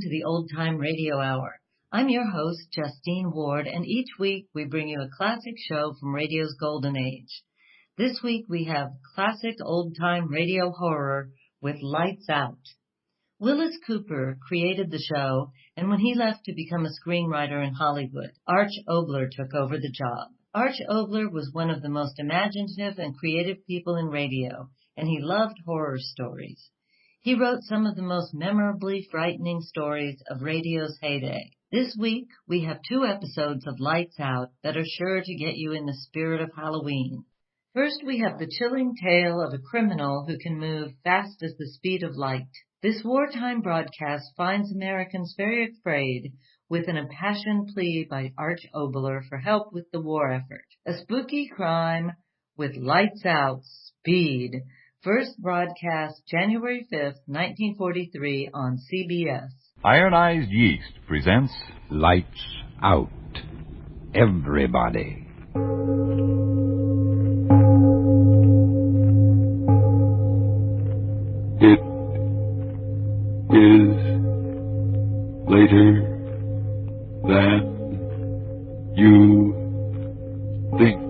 to the Old Time Radio Hour. I'm your host, Justine Ward, and each week we bring you a classic show from radio's golden age. This week we have classic old-time radio horror with Lights Out. Willis Cooper created the show, and when he left to become a screenwriter in Hollywood, Arch Oboler took over the job. Arch Oboler was one of the most imaginative and creative people in radio, and he loved horror stories. He wrote some of the most memorably frightening stories of radio's heyday. This week, we have 2 episodes of Lights Out that are sure to get you in the spirit of Halloween. First, we have the chilling tale of a criminal who can move fast as the speed of light. This wartime broadcast finds Americans very afraid with an impassioned plea by Arch Oboler for help with the war effort. A spooky crime with Lights Out Speed. First broadcast January 5th, 1943 on CBS. Ironized Yeast presents Lights Out. Everybody. It is later than you think.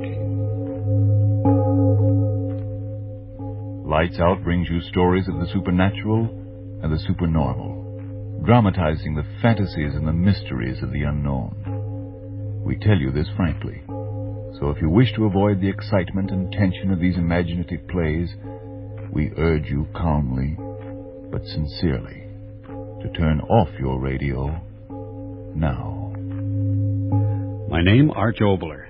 Lights Out brings you stories of the supernatural and the supernormal, dramatizing the fantasies and the mysteries of the unknown. We tell you this frankly, so if you wish to avoid the excitement and tension of these imaginative plays, we urge you calmly but sincerely to turn off your radio now. My name, Arch Oboler.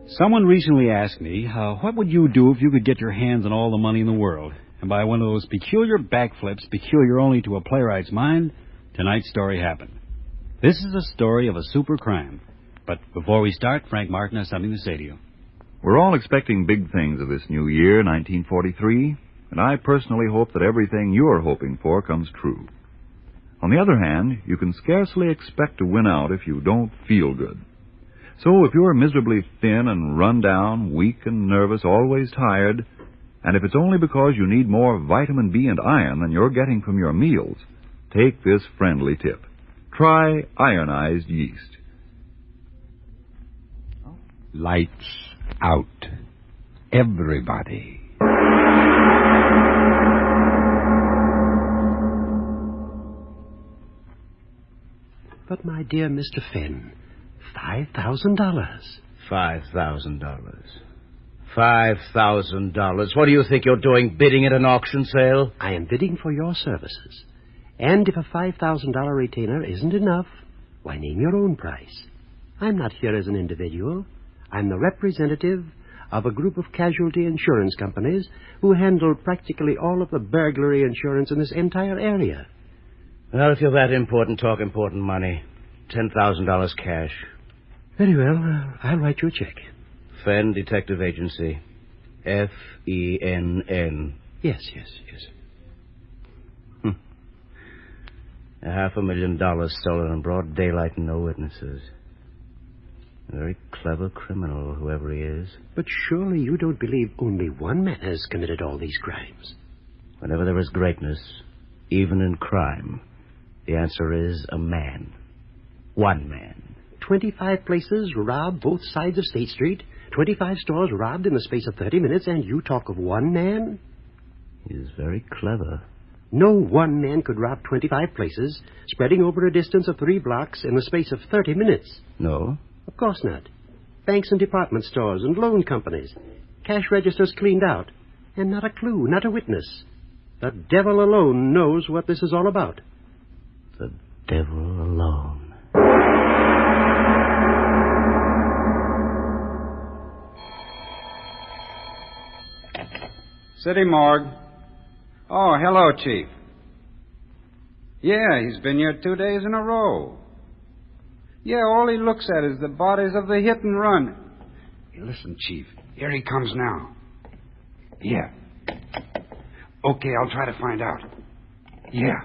Someone recently asked me, what would you do if you could get your hands on all the money in the world? And by one of those peculiar backflips, peculiar only to a playwright's mind, tonight's story happened. This is a story of a super crime. But before we start, Frank Martin has something to say to you. We're all expecting big things of this new year, 1943, and I personally hope that everything you're hoping for comes true. On the other hand, you can scarcely expect to win out if you don't feel good. So if you're miserably thin and run down, weak and nervous, always tired, and if it's only because you need more vitamin B and iron than you're getting from your meals, take this friendly tip. Try ironized yeast. Lights out. Everybody. But, my dear Mr. Finn, $5,000. $5,000. $5,000. What do you think you're doing, bidding at an auction sale? I am bidding for your services. And if a $5,000 retainer isn't enough, why, name your own price. I'm not here as an individual. I'm the representative of a group of casualty insurance companies who handle practically all of the burglary insurance in this entire area. Well, if you're that important, talk important money. $10,000 cash. Very well. I'll write you a check. Fenn Detective Agency. Fenn. Yes. $500,000 stolen in broad daylight and no witnesses. A very clever criminal, whoever he is. But surely you don't believe only one man has committed all these crimes. Whenever there is greatness, even in crime, the answer is a man. One man. 25 places robbed both sides of State Street, 25 stores robbed in the space of 30 minutes, and you talk of one man? He is very clever. No one man could rob 25 places, spreading over a distance of 3 blocks in the space of 30 minutes. No? Of course not. Banks and department stores and loan companies. Cash registers cleaned out. And not a clue, not a witness. The devil alone knows what this is all about. The devil alone. City morgue. Oh, hello, Chief. Yeah, he's been here 2 days in a row. Yeah, all he looks at is the bodies of the hit and run. Hey, listen, Chief. Here he comes now. Yeah. Okay, I'll try to find out. Yeah.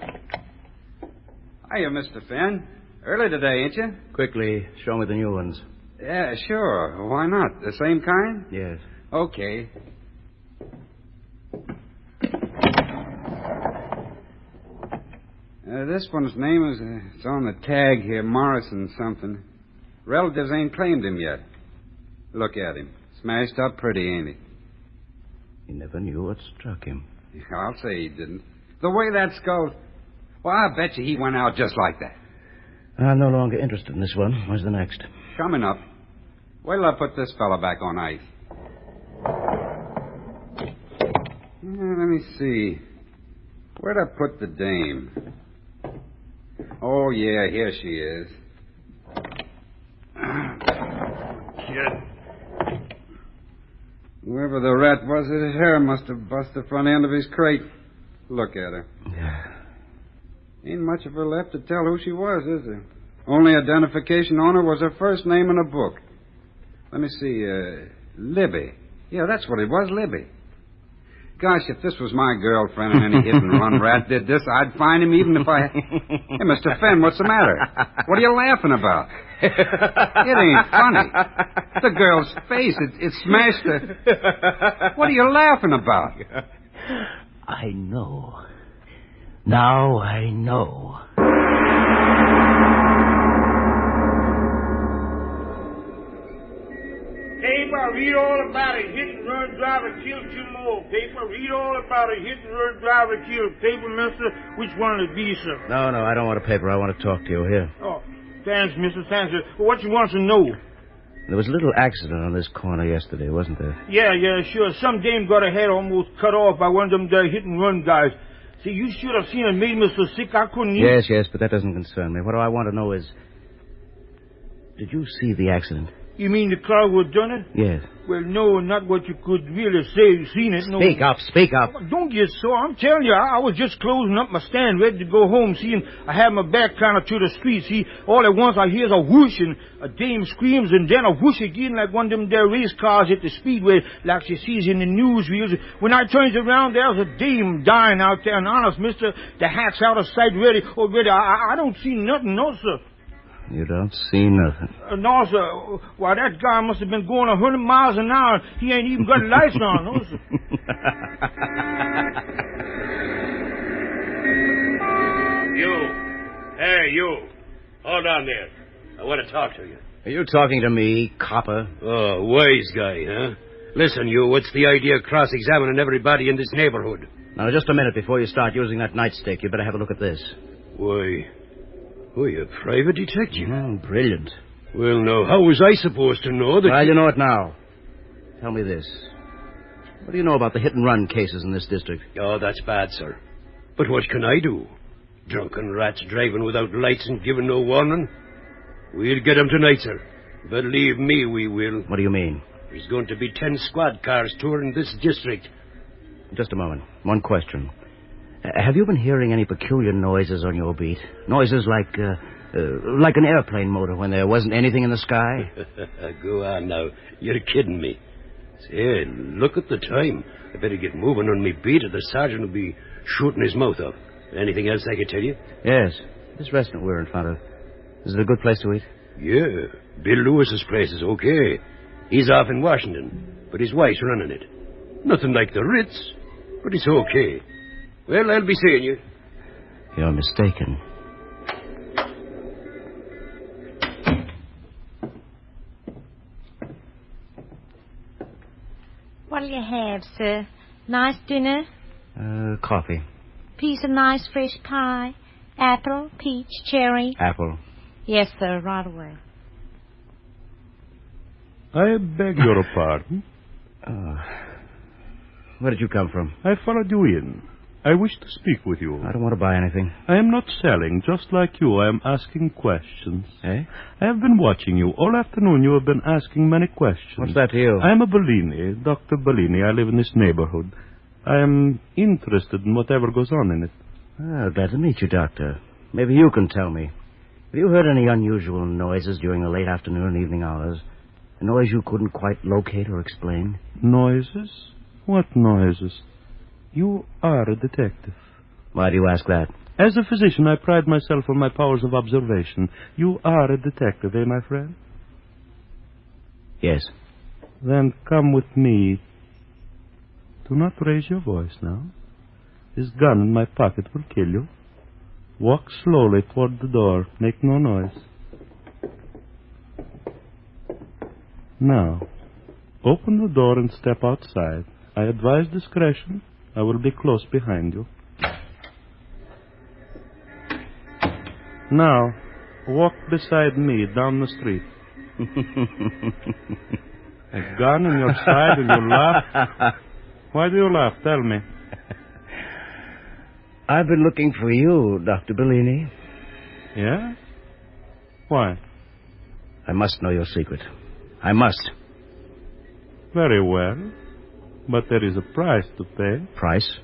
Hiya, Mr. Finn. Early today, ain't you? Quickly, show me the new ones. Yeah, sure. Why not? The same kind? Yes. Okay. This one's name is it's on the tag here, Morrison something. Relatives ain't claimed him yet. Look at him. Smashed up pretty, ain't he? He never knew what struck him. I'll say he didn't. The way that skull... Well, I bet you he went out just like that. I'm no longer interested in this one. Where's the next? Coming up. Wait till I put this fella back on ice. Let me see. Where'd I put the dame? Oh, yeah, here she is. Kid. Whoever the rat was that hit her must have busted the front end of his crate. Look at her. Ain't much of her left to tell who she was, is there? Only identification on her was her first name in a book. Let me see, Libby. Yeah, that's what it was, Libby. Gosh, if this was my girlfriend and any hit-and-run rat did this, I'd find him even if I... Hey, Mr. Fenn, what's the matter? What are you laughing about? It ain't funny. The girl's face, it smashed her. What are you laughing about? I know. Now I know. Paper, read all about a hit-and-run driver killed two more. Paper, read all about a hit-and-run driver killed. Paper, mister, which one it be, sir? No, I don't want a paper. I want to talk to you. Here. Oh, thanks, mister, thanks. What you want to know? There was a little accident on this corner yesterday, wasn't there? Yeah, sure. Some dame got her head almost cut off by one of them there hit-and-run guys. See, you should have seen it made me so sick I couldn't eat. Yes, but that doesn't concern me. What I want to know is, did you see the accident? You mean the car who done it? Yes. Well, no, not what you could really say. Seen it, no. Speak up. Don't get sore. I'm telling you, I was just closing up my stand, ready to go home. See, and I had my back kind of to the street. See, all at once I hears a whoosh, and a dame screams, and then a whoosh again like one of them there race cars at the speedway, like she sees in the newsreels. When I turns around, there's a dame dying out there, and honest, mister, the hat's out of sight already. I don't see nothing, no, sir. You don't see nothing. No, sir. Why, that guy must have been going 100 miles an hour. He ain't even got lights on, no, sir. You. Hey, you. Hold on there. I want to talk to you. Are you talking to me, copper? Oh, wise guy, huh? Listen, you, what's the idea of cross-examining everybody in this neighborhood? Now, just a minute before you start using that nightstick, you better have a look at this. Why... Oh, you're a private detective. Oh, brilliant. Well, now, how was I supposed to know that... Well, you know it now. Tell me this. What do you know about the hit-and-run cases in this district? Oh, that's bad, sir. But what can I do? Drunken rats driving without lights and giving no warning? We'll get them tonight, sir. Believe me, we will. What do you mean? There's going to be 10 squad cars touring this district. Just a moment. One question. Have you been hearing any peculiar noises on your beat? Noises like an airplane motor when there wasn't anything in the sky? Go on now. You're kidding me. Say, look at the time. I better get moving on me beat or the sergeant will be shooting his mouth up. Anything else I could tell you? Yes. This restaurant we're in front of. Is it a good place to eat? Yeah. Bill Lewis's place is okay. He's off in Washington, but his wife's running it. Nothing like the Ritz, but it's okay. Well, I'll be seeing you. You're mistaken. What'll you have, sir? Nice dinner? Coffee. Piece of nice fresh pie? Apple, peach, cherry? Apple. Yes, sir, right away. I beg your pardon? Where did you come from? I followed you in. I wish to speak with you. I don't want to buy anything. I am not selling, just like you. I am asking questions. Eh? I have been watching you. All afternoon you have been asking many questions. What's that to you? I am a Bellini, Dr. Bellini. I live in this neighborhood. I am interested in whatever goes on in it. Glad to meet you, Doctor. Maybe you can tell me. Have you heard any unusual noises during the late afternoon and evening hours? A noise you couldn't quite locate or explain? Noises? What noises? You are a detective. Why do you ask that? As a physician, I pride myself on my powers of observation. You are a detective, eh, my friend? Yes. Then come with me. Do not raise your voice now. This gun in my pocket will kill you. Walk slowly toward the door. Make no noise. Now, open the door and step outside. I advise discretion. I will be close behind you. Now, walk beside me down the street. A gun in your side and you laugh? Why do you laugh? Tell me. I've been looking for you, Dr. Bellini. Yeah? Why? I must know your secret. I must. Very well. But there is a price to pay. Price?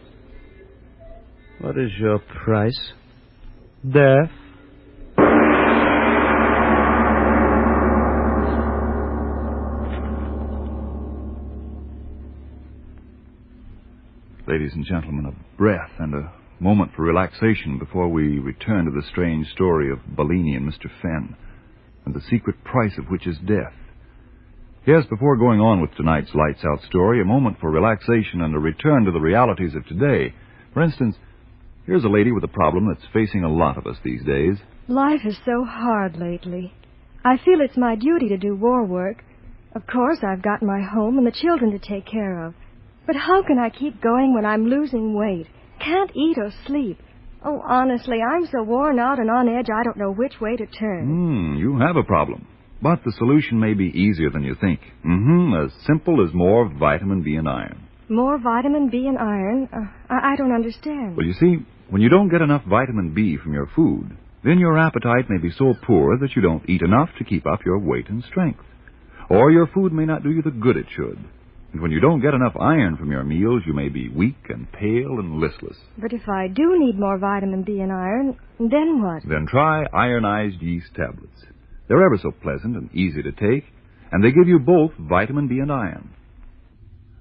What is your price? Death. Ladies and gentlemen, a breath and a moment for relaxation before we return to the strange story of Bellini and Mr. Fenn, and the secret price of which is death. Yes, before going on with tonight's Lights Out story, a moment for relaxation and a return to the realities of today. For instance, here's a lady with a problem that's facing a lot of us these days. Life is so hard lately. I feel it's my duty to do war work. Of course, I've got my home and the children to take care of. But how can I keep going when I'm losing weight? Can't eat or sleep. Oh, honestly, I'm so worn out and on edge I don't know which way to turn. You have a problem. But the solution may be easier than you think. As simple as more vitamin B and iron. More vitamin B and iron? I don't understand. Well, you see, when you don't get enough vitamin B from your food, then your appetite may be so poor that you don't eat enough to keep up your weight and strength. Or your food may not do you the good it should. And when you don't get enough iron from your meals, you may be weak and pale and listless. But if I do need more vitamin B and iron, then what? Then try ironized yeast tablets. They're ever so pleasant and easy to take, and they give you both vitamin B and iron.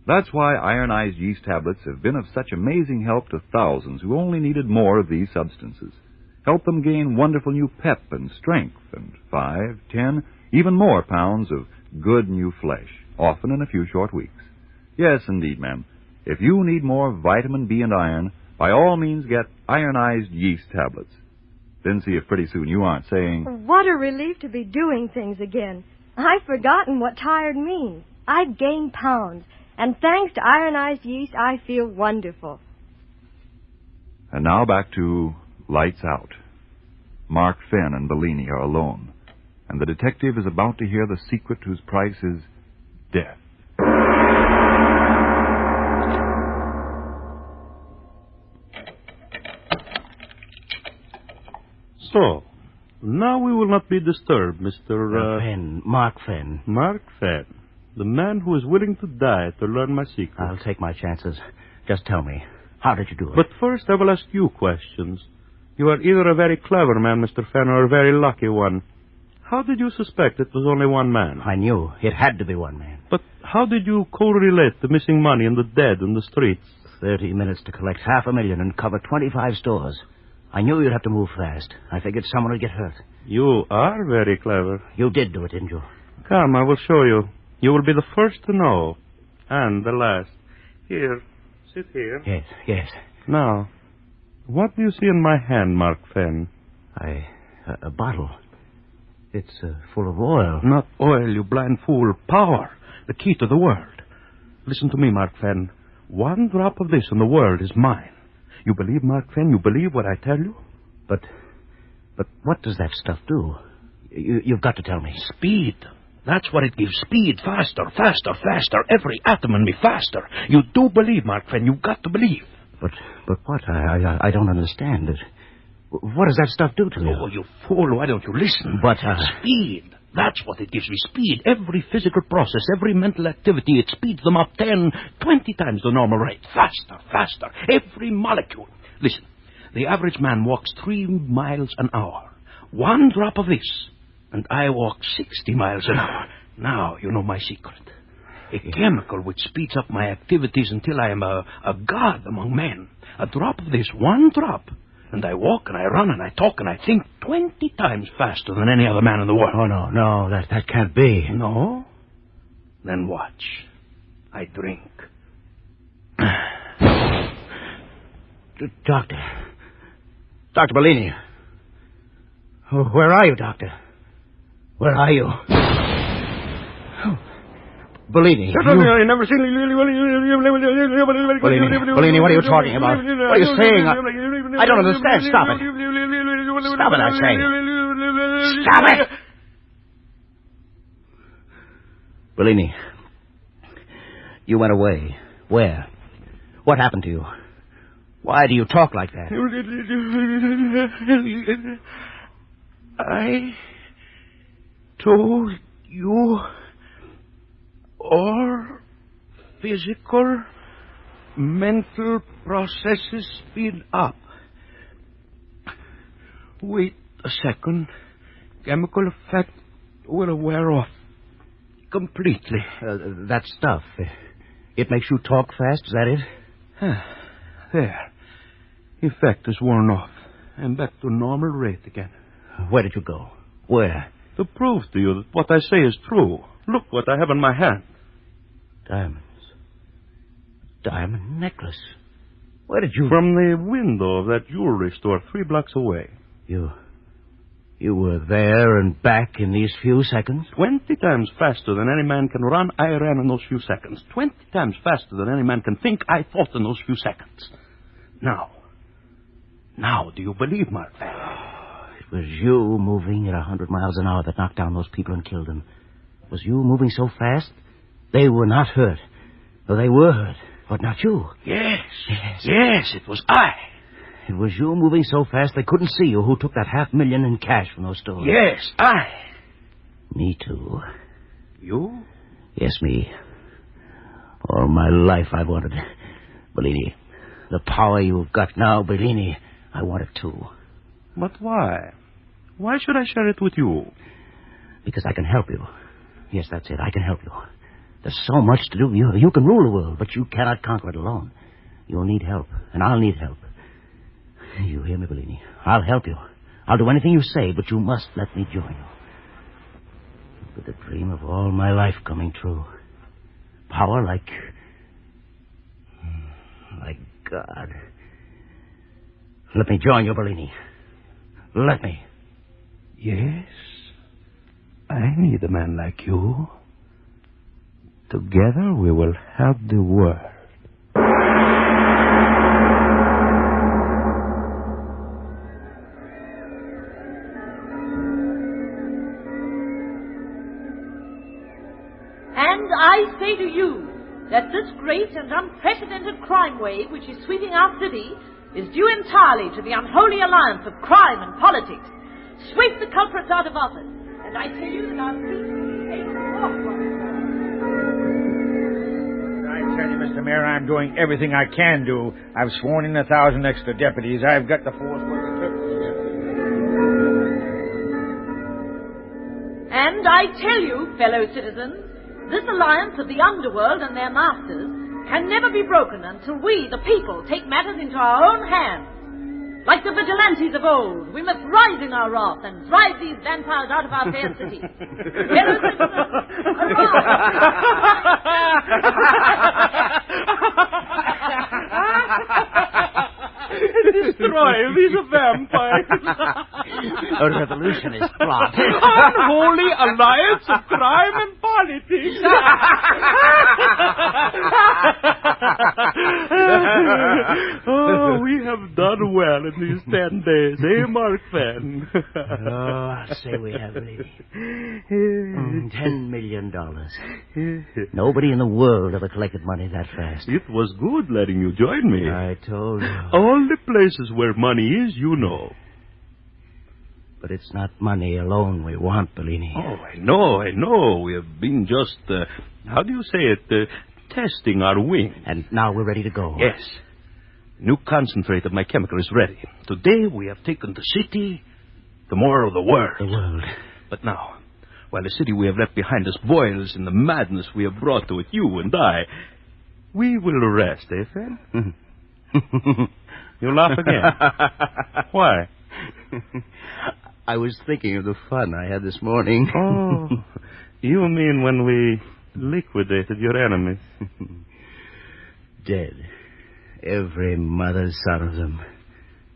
That's why ironized yeast tablets have been of such amazing help to thousands who only needed more of these substances. Help them gain wonderful new pep and strength and 5, 10, even more pounds of good new flesh, often in a few short weeks. Yes, indeed, ma'am. If you need more vitamin B and iron, by all means get ironized yeast tablets. Then see if pretty soon you aren't saying, what a relief to be doing things again. I've forgotten what tired means. I've gained pounds, and thanks to ironized yeast, I feel wonderful. And now back to Lights Out. Mark Fenn and Bellini are alone, and the detective is about to hear the secret whose price is death. So, now we will not be disturbed, Mr. Fenn. Mark Fenn. Mark Fenn. The man who is willing to die to learn my secret. I'll take my chances. Just tell me, how did you do it? But first I will ask you questions. You are either a very clever man, Mr. Fenn, or a very lucky one. How did you suspect it was only one man? I knew. It had to be one man. But how did you correlate the missing money and the dead in the streets? 30 minutes to collect $500,000 and cover 25 stores. I knew you'd have to move fast. I figured someone would get hurt. You are very clever. You did do it, didn't you? Come, I will show you. You will be the first to know. And the last. Here. Sit here. Yes, yes. Now, what do you see in my hand, Mark Fenn? A bottle. It's full of oil. Not oil, you blind fool. Power. The key to the world. Listen to me, Mark Fenn. One drop of this and the world is mine. You believe, Mark Fenn? You believe what I tell you? But what does that stuff do? You've got to tell me. Speed. That's what it gives. Speed. Faster, faster, faster. Every atom in me faster. You do believe, Mark Fenn. You've got to believe. But what? I don't understand it. What does that stuff do to you? Oh, you fool. Why don't you listen? But, Speed. That's what it gives me. Speed. Every physical process, every mental activity, it speeds them up 10, 20 times the normal rate. Faster, faster. Every molecule. Listen, the average man walks 3 miles an hour. One drop of this, and I walk 60 miles an hour. Now you know my secret. A chemical which speeds up my activities until I am a god among men. A drop of this, one drop, and I walk and I run and I talk and I think 20 times faster than any other man in the world. Oh, no, that can't be. No? Then watch. I drink. Doctor, Dr. Bellini. Oh, where are you, Doctor? Where are you? Oh. Bellini. I never seen Bellini, what are you talking about? What are you saying? I don't understand. Stop it. Stop it, I say. Stop it! Bellini, you went away. Where? What happened to you? Why do you talk like that? I told you all physical, mental processes speed up. Wait a second. Chemical effect will wear off completely. That stuff, it makes you talk fast, is that it? There. Effect is worn off. I'm back to normal rate again. Where did you go? Where? To prove to you that what I say is true. Look what I have in my hand. Diamonds. Diamond necklace. Where did you... From the window of that jewelry store 3 blocks away. You were there and back in these few seconds? 20 times faster than any man can run, I ran in those few seconds. 20 times faster than any man can think, I thought in those few seconds. Now, do you believe, Mark? It was you moving at 100 miles an hour that knocked down those people and killed them. It was you moving so fast, they were not hurt. Though they were hurt, but not you. Yes, it was I. It was you moving so fast they couldn't see you who took that $500,000 in cash from those stores. Yes, I. Me too. You? Yes, me. All my life I wanted. Bellini, the power you've got now, Bellini, I want it too. But why? Why should I share it with you? Because I can help you. Yes, that's it. I can help you. There's so much to do. You can rule the world, but you cannot conquer it alone. You'll need help, and I'll need help. You hear me, Bellini? I'll help you. I'll do anything you say, but you must let me join you. With the dream of all my life coming true. Power like God. Let me join you, Bellini. Let me. Yes. I need a man like you. Together we will help the world. And I say to you that this great and unprecedented crime wave which is sweeping our city is due entirely to the unholy alliance of crime and politics. Sweep the culprits out of office, and I tell you that our streets will be safe and walk. I tell you, Mr. Mayor, I'm doing everything I can do. I've sworn in 1,000 extra deputies. I've got the force what it took. And I tell you, fellow citizens, this alliance of the underworld and their masters can never be broken until we, the people, take matters into our own hands. Like the vigilantes of old, we must rise in our wrath and drive these vampires out of our fair city. Fellow citizens, Destroy these vampires. A revolutionist plot. Unholy alliance of crime and politics. Oh, we have done well in these 10 days, eh, Mark Fenn? I'll say we have, lady. $10 million. Nobody in the world ever collected money that fast. It was good letting you join me. I told you. All the places where money is, you know. But it's not money alone we want, Bellini. Oh, I know. We have been just, how do you say it, testing our wing. And now we're ready to go. Yes. New concentrate of my chemical is ready. Today we have taken the city, tomorrow the world. The world. But now, while the city we have left behind us boils in the madness we have brought to it, you and I, we will rest, eh, Fenn? You laugh again. Why? I was thinking of the fun I had this morning. Oh, you mean when we liquidated your enemies? Dead. Every mother's son of them.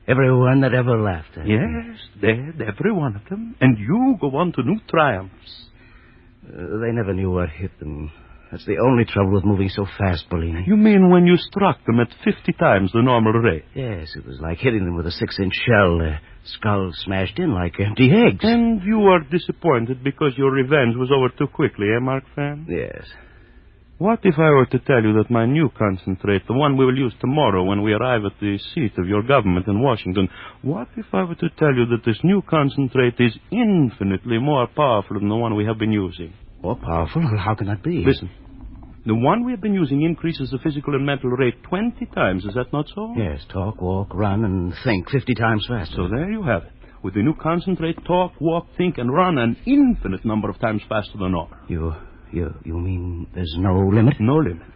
Everyone that ever laughed at me. Yes, dead, every one of them. And you go on to new triumphs. They never knew what hit them. That's the only trouble with moving so fast, Bellini. You mean when you struck them at 50 times the normal rate? Yes, it was like hitting them with a 6-inch shell. Their skulls smashed in like empty eggs. And you are disappointed because your revenge was over too quickly, eh, Mark Fan? Yes. What if I were to tell you that my new concentrate, the one we will use tomorrow when we arrive at the seat of your government in Washington, what if I were to tell you that this new concentrate is infinitely more powerful than the one we have been using? More powerful? How can that be? Listen. The one we have been using increases the physical and mental rate 20 times. Is that not so? Yes, talk, walk, run, and think 50 times faster. So there you have it. With the new concentrate, talk, walk, think, and run an infinite number of times faster than normal. You mean there's no limit? No limit.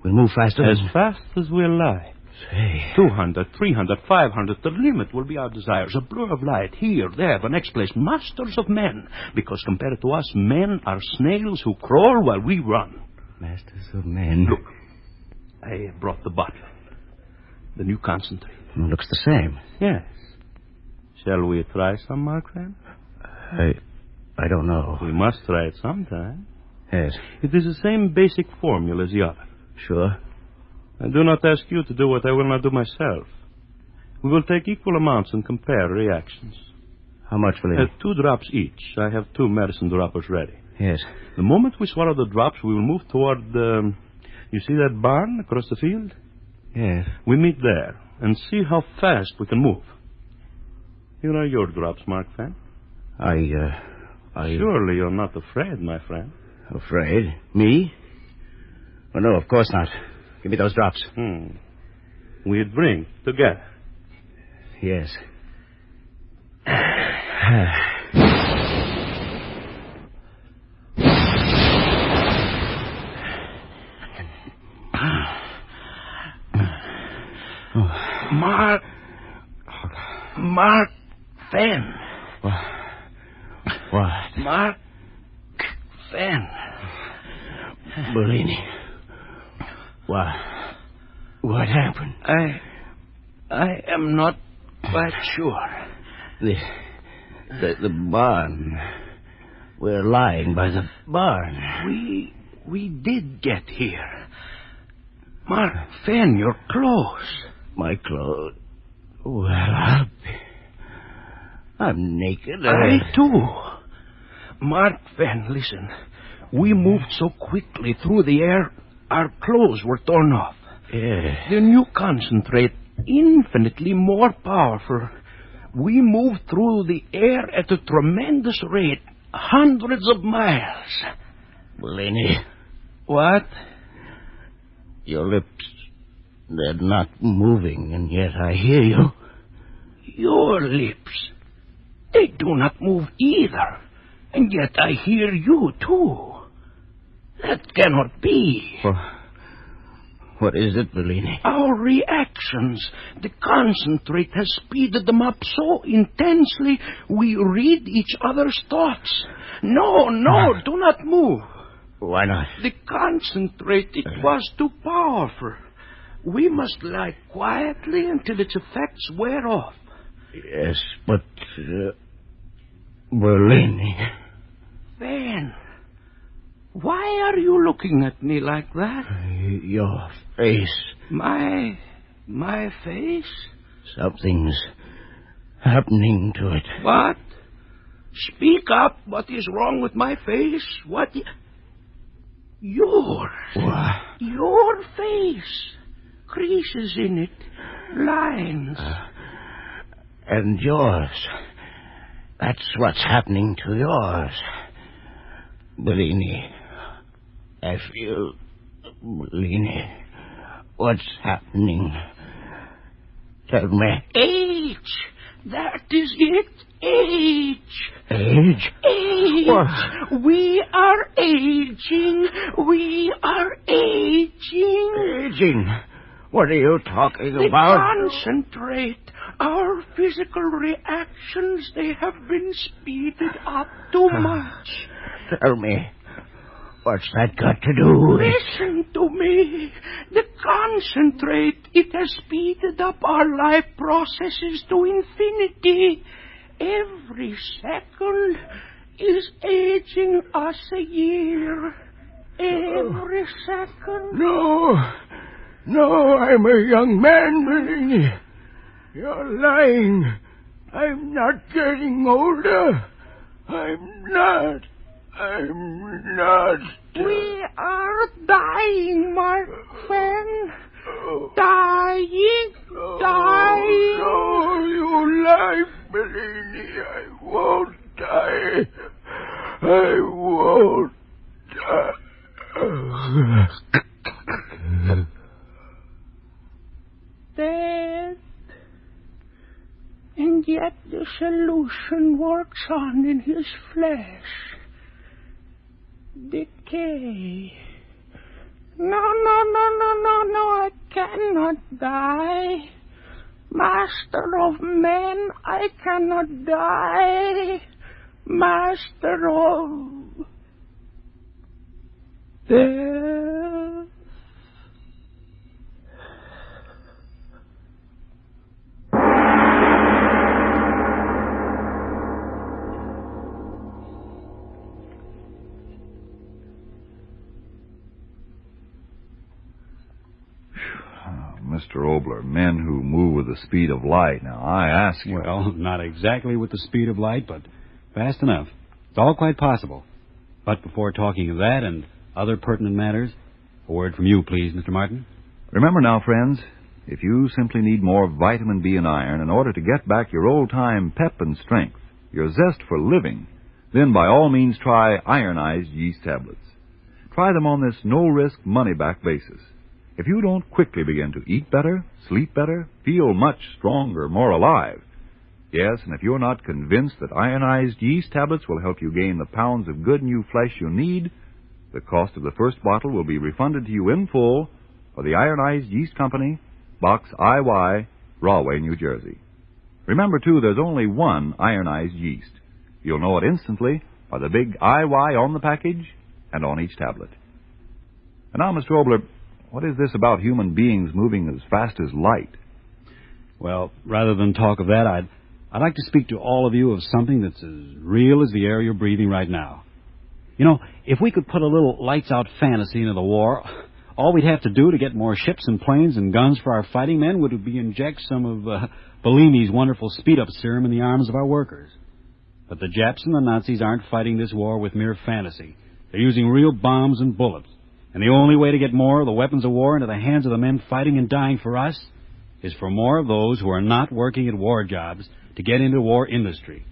We'll move faster? As fast as we'll lie. Say. 200, 300, 500. The limit will be our desires. A blur of light. Here, there, the next place. Masters of men. Because compared to us, men are snails who crawl while we run. Masters of men. Look, I brought the bottle. The new concentrate. It looks the same. Yes. Shall we try some, Mark Fan? I don't know. We must try it sometime. Yes. It is the same basic formula as the other. Sure. I do not ask you to do what I will not do myself. We will take equal amounts and compare reactions. How much, Bellini? 2 drops each. I have 2 medicine droppers ready. Yes. The moment we swallow the drops, we will move toward the... You see that barn across the field? Yes. We meet there and see how fast we can move. Here are your drops, Mark Fan. Surely you're not afraid, my friend. Afraid? Me? Oh, no, of course not. Give me those drops. We drink together. Yes. Mark Fan. What? Mark Fan. Bellini. What happened? I am not quite sure. The barn. We're lying by the barn. We did get here. Mark Fan, your clothes. My clothes? Well, I'm naked. I too. Mark Fan, listen. We moved so quickly through the air, our clothes were torn off. Yeah. The new concentrate, infinitely more powerful. We moved through the air at a tremendous rate, hundreds of miles. Bellini. What? Your lips, they're not moving, and yet I hear you. Your lips, they do not move either, and yet I hear you, too. That cannot be. What is it, Bellini? Our reactions. The concentrate has speeded them up so intensely we read each other's thoughts. No, do not move. Why not? The concentrate, it was too powerful. We must lie quietly until its effects wear off. Yes, but... Bellini. Van, why are you looking at me like that? Your face. My face? Something's happening to it. What? Speak up. What is wrong with my face? What? Yours. What? Your face. Creases in it. Lines. And yours. That's what's happening to yours. Bellini. I feel... Bellini. What's happening? Tell me. Age. That is it. Age. Age? Age. What? We are aging. We are aging. Aging? What are you talking The about? concentrate. Our physical reactions, they have been speeded up too much. Tell me. What's that got to do with... Listen to me. The concentrate, it has speeded up our life processes to infinity. Every second is aging us a year. Every second. No, I'm a young man, Bellini. You're lying. I'm not getting older. I'm not. We are dying, my friend. Dying. No, you lie, Bellini. I won't die. I won't die. Dead. And yet the solution works on in his flesh. Decay. No, I cannot die. Master of men, I cannot die. Master of death. Mr. Obler, men who move with the speed of light. Now, I ask you... Well, not exactly with the speed of light, but fast enough. It's all quite possible. But before talking of that and other pertinent matters, a word from you, please, Mr. Martin. Remember now, friends, if you simply need more vitamin B and iron in order to get back your old-time pep and strength, your zest for living, then by all means try ironized yeast tablets. Try them on this no-risk, money-back basis. If you don't quickly begin to eat better, sleep better, feel much stronger, more alive, yes, and if you're not convinced that ionized yeast tablets will help you gain the pounds of good new flesh you need, the cost of the first bottle will be refunded to you in full for the Ionized Yeast Company, Box IY, Rahway, New Jersey. Remember, too, there's only one ionized yeast. You'll know it instantly by the big IY on the package and on each tablet. And now, Mr. Obler, what is this about human beings moving as fast as light? Well, rather than talk of that, I'd like to speak to all of you of something that's as real as the air you're breathing right now. You know, if we could put a little lights-out fantasy into the war, all we'd have to do to get more ships and planes and guns for our fighting men would be inject some of Bellini's wonderful speed-up serum in the arms of our workers. But the Japs and the Nazis aren't fighting this war with mere fantasy. They're using real bombs and bullets. And the only way to get more of the weapons of war into the hands of the men fighting and dying for us is for more of those who are not working at war jobs to get into war industry.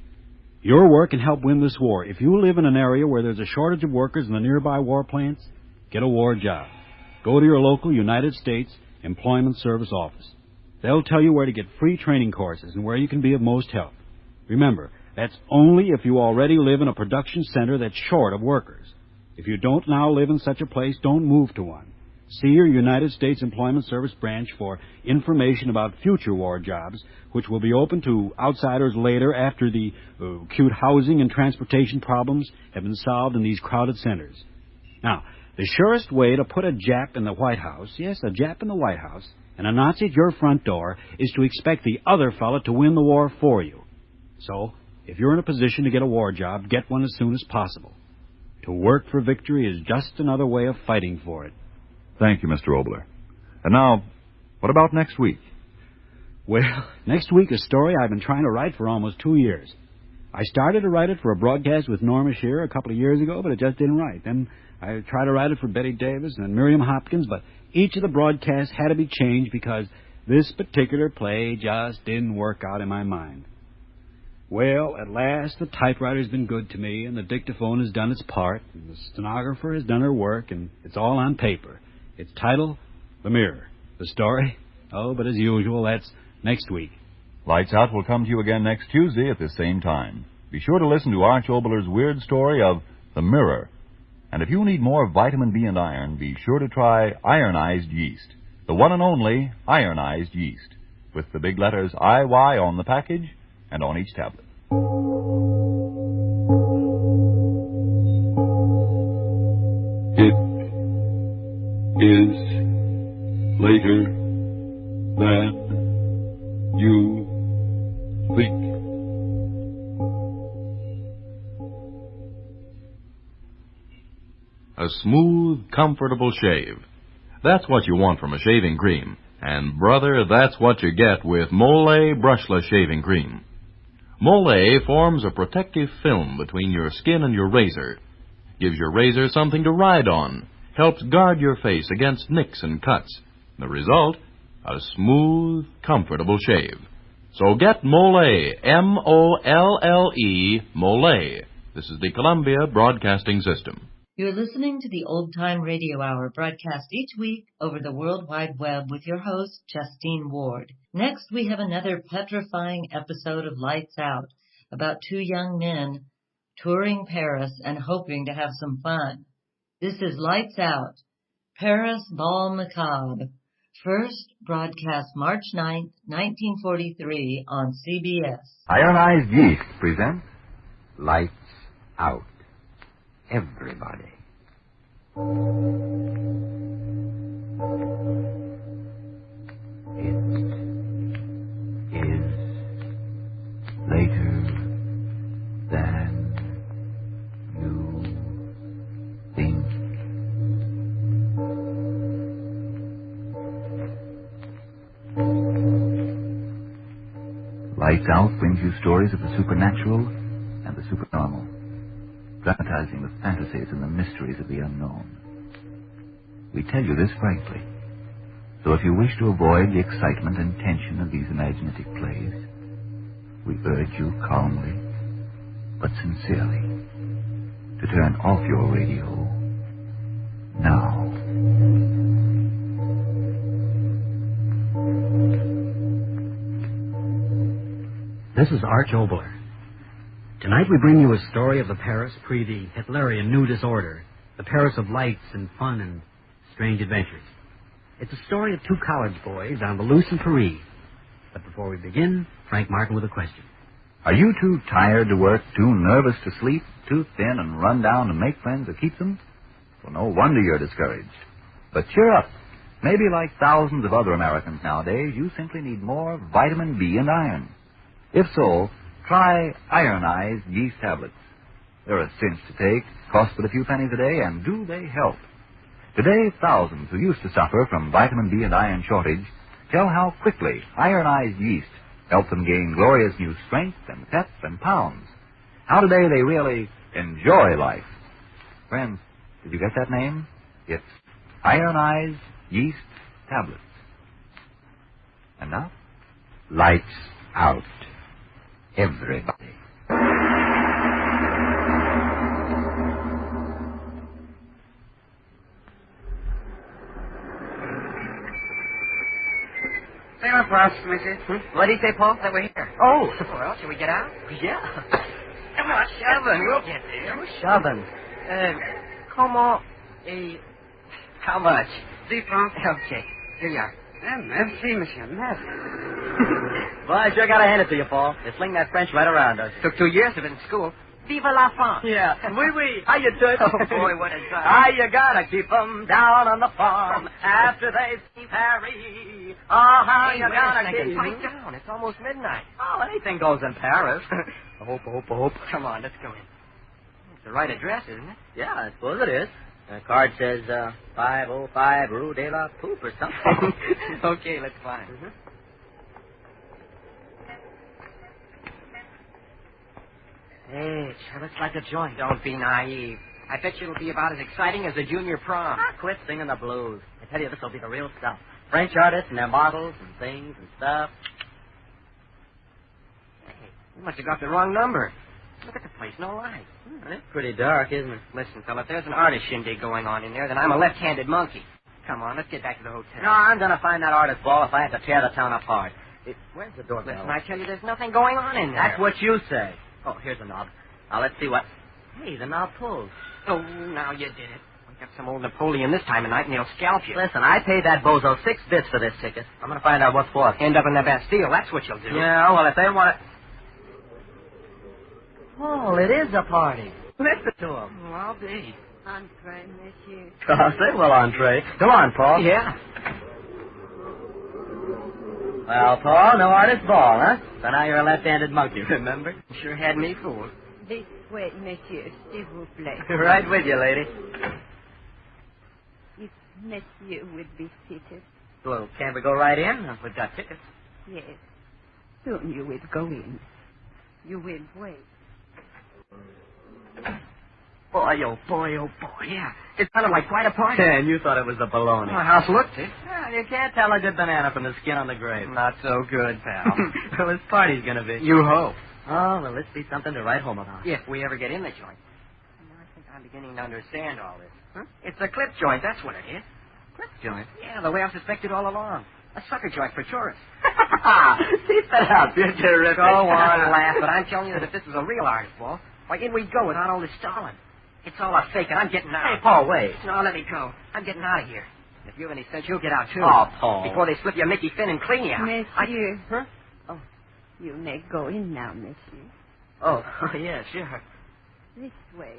Your work can help win this war. If you live in an area where there's a shortage of workers in the nearby war plants, get a war job. Go to your local United States Employment Service office. They'll tell you where to get free training courses and where you can be of most help. Remember, that's only if you already live in a production center that's short of workers. If you don't now live in such a place, don't move to one. See your United States Employment Service branch for information about future war jobs, which will be open to outsiders later after the acute housing and transportation problems have been solved in these crowded centers. Now, the surest way to put a Jap in the White House, yes, a Jap in the White House, and a Nazi at your front door is to expect the other fella to win the war for you. So, if you're in a position to get a war job, get one as soon as possible. To work for victory is just another way of fighting for it. Thank you, Mr. Obler. And now, what about next week? Well, next week, a story I've been trying to write for almost 2 years. I started to write it for a broadcast with Norma Shearer a couple of years ago, but it just didn't write. Then I tried to write it for Betty Davis and Miriam Hopkins, but each of the broadcasts had to be changed because this particular play just didn't work out in my mind. Well, at last, the typewriter's been good to me, and the dictaphone has done its part, and the stenographer has done her work, and it's all on paper. Its title, The Mirror. The story? Oh, but as usual, that's next week. Lights Out will come to you again next Tuesday at the same time. Be sure to listen to Arch Obler's weird story of The Mirror. And if you need more vitamin B and iron, be sure to try ironized yeast, the one and only ironized yeast, with the big letters IY on the package and on each tablet. This, later than you think. A smooth, comfortable shave. That's what you want from a shaving cream. And, brother, that's what you get with Mole Brushless Shaving Cream. Mole forms a protective film between your skin and your razor. Gives your razor something to ride on. Helps guard your face against nicks and cuts. The result? A smooth, comfortable shave. So get Mole, M-O-L-L-E, Mole. This is the Columbia Broadcasting System. You're listening to the Old Time Radio Hour, broadcast each week over the World Wide Web with your host, Justine Ward. Next, we have another petrifying episode of Lights Out, about two young men touring Paris and hoping to have some fun. This is Lights Out, Paris Bal Macabre. First broadcast March 9th, 1943 on CBS. Ironized Yeast presents Lights Out. Everybody. It is later than you think. Lights Out brings you stories of the supernatural and the supernormal, dramatizing the fantasies and the mysteries of the unknown. We tell you this frankly, so if you wish to avoid the excitement and tension of these imaginative plays, we urge you calmly, but sincerely, to turn off your radio now. This is Arch Obler. Tonight we bring you a story of the Paris pre the Hitlerian New Disorder, the Paris of lights and fun and strange adventures. It's a story of two college boys on the loose in Paris. But before we begin, Frank Martin with a question. Are you too tired to work, too nervous to sleep, too thin and run down to make friends or keep them? Well, no wonder you're discouraged. But cheer up. Maybe like thousands of other Americans nowadays, you simply need more vitamin B and iron. If so, try ironized yeast tablets. They're a cinch to take, cost but a few pennies a day, and do they help? Today, thousands who used to suffer from vitamin B and iron shortage tell how quickly ironized yeast helped them gain glorious new strength and pep and pounds. How today they really enjoy life. Friends, did you get that name? It's ironized yeast tablets. And now, lights out. Everybody. Say no problems, Mrs. What did he say, Paul? That we're here. Oh, well, shall we get out? Yeah. Come on, shoving. We'll get there. Who's shoving? Comment how much? 10 francs. Okay. Here you are. Merci, monsieur. Merci. Well, I sure gotta hand it to you, Paul. You sling that French right around us. Took 2 years of it in school. Vive la France. Yeah. Oui, oui. How you doing? Oh, boy, what a time. How you gotta keep 'em down on the farm after they see Paris. Oh, how you gotta keep 'em Pipe down. It's almost midnight. Oh, anything goes in Paris. Hope. Come on, let's go in. It's the right address, isn't it? Yeah, I suppose it is. The card says 505 Rue de la Poupe or something. Okay, let's climb. Hey, it sure looks like a joint. Don't be naive. I bet you it'll be about as exciting as a junior prom. Quit singing the blues. I tell you, this will be the real stuff. French artists and their models and things and stuff. Hey, you must have got the wrong number. Look at the place, no light. It's pretty dark, isn't it? Listen, fella, if there's an artist shindig going on in there, then I'm a left-handed monkey. Come on, let's get back to the hotel. No, I'm going to find that artist ball if I have to tear the town apart. Where's the doorbell? Listen, I tell you, there's nothing going on in there. That's what you say. Oh, here's the knob. Now, let's see what... Hey, the knob pulls. Oh, now you did it. We got some old Napoleon this time of night, and he'll scalp you. Listen, I paid that bozo 6 bits for this ticket. I'm going to find out what's what. End up in the Bastille, that's what you'll do. Yeah, well, if they want to... Oh, it is a party. Listen to him. Well, I'll be. Entree, monsieur. Say well, entree. Come on, Paul. Yeah. Well, Paul, no artist ball, huh? So now you're a left-handed monkey, remember? Sure had me fooled. This way, monsieur, s'il vous plaît. Right with you, lady. If monsieur would be seated. Well, can't we go right in? We've got tickets. Yes. Soon you will go in. You will wait. Boy, oh boy, oh boy. Yeah, it sounded like quite a party. And you thought it was the baloney. Well, how's looked it? Well, you can't tell a good banana from the skin on the grape. Not so good, pal. Well, this party's gonna be. You hope. Oh, well, this be something to write home about. If we ever get in the joint. I think I'm beginning to understand all this. Huh? It's a clip joint, that's what it is. Clip joint? Yeah, the way I've suspected all along. A sucker joint for tourists. Keep that up. You're terrific. Go on, laugh, but I'm telling you that if this was a real artist ball, why, in we'd go without all this stalling. It's all a fake, and I'm getting out. Hey, Paul, wait. No, let me go. I'm getting out of here. If you have any sense, you'll get out, too. Oh, Paul. Before they slip you a Mickey Finn and clean you out. Monsieur. Huh? Oh, you may go in now, monsieur. Oh, yeah, sure. This way,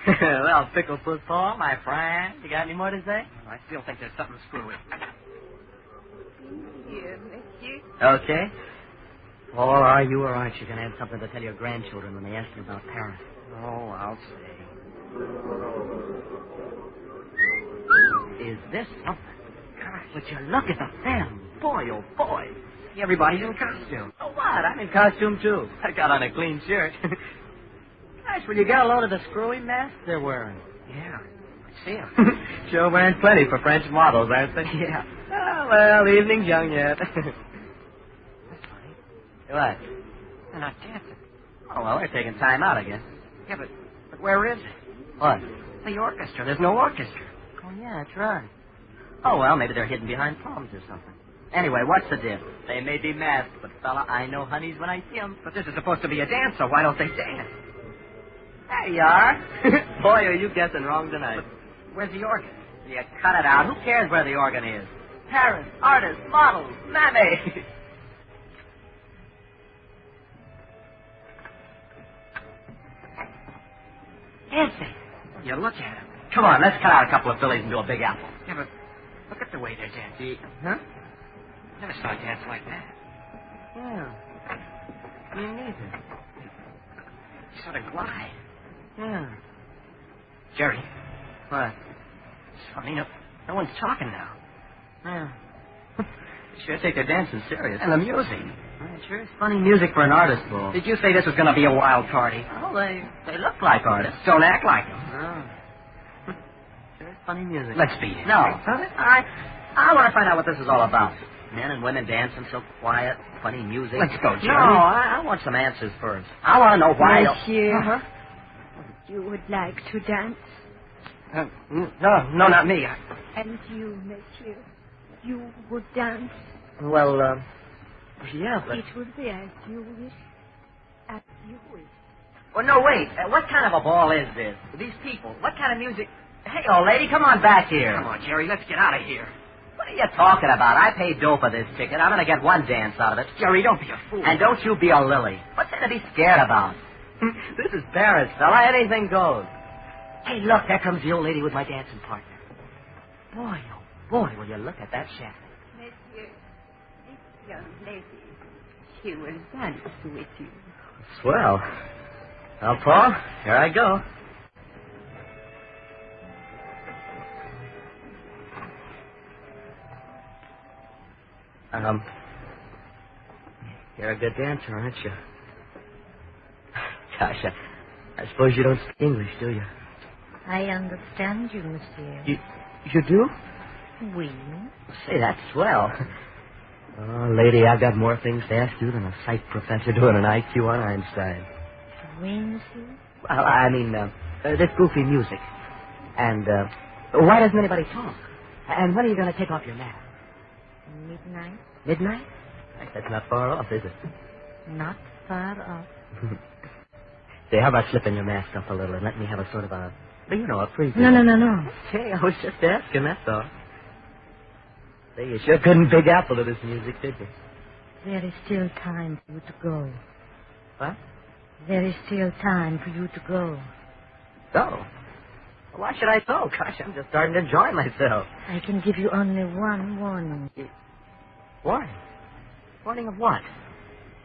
monsieur. Well, Pickle Puss Paul, my friend, you got any more to say? I still think there's something screwy. Here, monsieur. Okay. Paul, are you or aren't you going to have something to tell your grandchildren when they ask you about Paris? Oh, I'll say. Is this something? Gosh, would you look at the film? Boy, oh boy. Everybody's in costume. Oh, what? I'm in costume, too. I got on a clean shirt. Gosh, will you get a load of the screwy masks they're wearing? Yeah. I see 'em. Sure wearing plenty for French models, aren't they? Yeah. Oh, well, the evening's young yet. That's funny. What? They're not dancing. Oh, well, they're taking time out, I guess. Yeah, but where is it? What? The orchestra. There's no orchestra. Oh, yeah, that's right. Oh, well, maybe they're hidden behind palms or something. Anyway, what's the diff? They may be masked, but, fella, I know honeys when I see 'em. But this is supposed to be a dance, so why don't they dance? There you are. Boy, are you guessing wrong tonight. But where's the organ? You cut it out. Who cares where the organ is? Parents, artists, models, mammy. Dancing. You look at them. Come on, let's cut out a couple of fillies and do a big apple. Yeah, but look at the way they're dancing. Huh? Never saw a dance like that. Yeah. Me neither. They sort of glide. Yeah. Jerry. What? It's funny, no one's talking now. Yeah. Sure take their dancing serious. And the music. Well, it sure is funny music for an artist ball. Did you say this was going to be a wild party? Oh, they look like artists. Don't act like them. Oh. Sure is funny music. Let's beat it. No. I want to find out what this is all about. Men and women dancing so quiet, funny music. Let's go, Jerry. No, I want some answers first. I want to know why. Monsieur, Uh-huh. you would like to dance? No, not me. And you, monsieur, you would dance? Well, yeah, but... It would be as you wish. As you wish. Well, no, wait. What kind of a ball is this? These people, what kind of music... Hey, old lady, come on back here. Come on, Jerry, let's get out of here. What are you talking about? I paid dough for this ticket. I'm going to get one dance out of it. Jerry, don't be a fool. And don't you be a lily. What's there to be scared about? This is Paris, fella. Anything goes. Hey, look, there comes the old lady with my dancing partner. Boy, oh boy, will you look at that shack. Monsieur, this young lady, she will dance with you. Swell. Well, Paul, here I go. You're a good dancer, aren't you? Gosh, I suppose you don't speak English, do you? I understand you, monsieur. You do? Oui. Say, that's swell. Oh, lady, I've got more things to ask you than a psych professor doing an IQ on Einstein. Oui, monsieur? Well, I mean, this goofy music. And, why doesn't anybody talk? And when are you going to take off your mask? Midnight? Midnight? That's not far off, is it? Not far off. Say, how about slipping your mask up a little and let me have a sort of a, you know, a preview? No. Hey, I was just asking, that's all. Say, you sure couldn't big apple to this music, did you? There is still time for you to go. What? There is still time for you to go. Go? Well, why should I go? Gosh, I'm just starting to enjoy myself. I can give you only one warning. Warning? Warning of what?